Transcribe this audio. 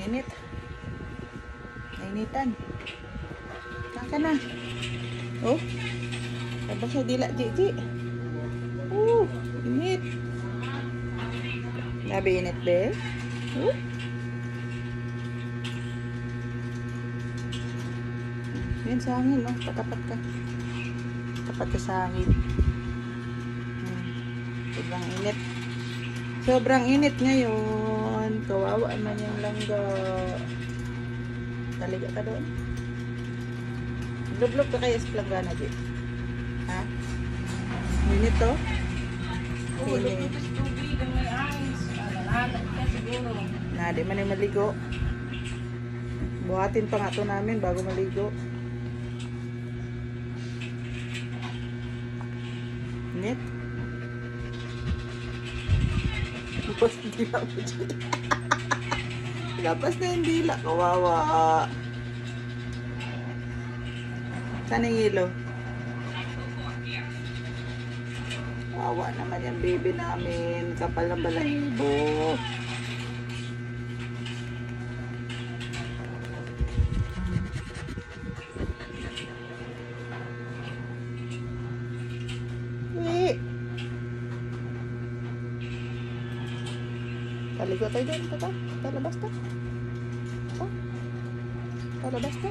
Init. Nainitan. Naka na. Oh. Tapos siya dila, Gigi. Init. Labi init, be. Yan sa hangin, no? Patapat ka. Tapat ka sa hangin. Sobrang init. Sobrang init ngayon. Kawawa naman yung langga. Taliga ka doon. Lublog ka kaya sa langgana, G. Ha? Init to? Init. Na, di man yung maligo. Buhatin pa nga to namin bago maligo. Init. Tapos dila mo dyan. Lapas na yung dila. Kawawa. Saan yung ilo? Kawawa naman yung baby namin. Kapal na balahibo. Taligo tayo dyan. Talabas ta. Talabas ta.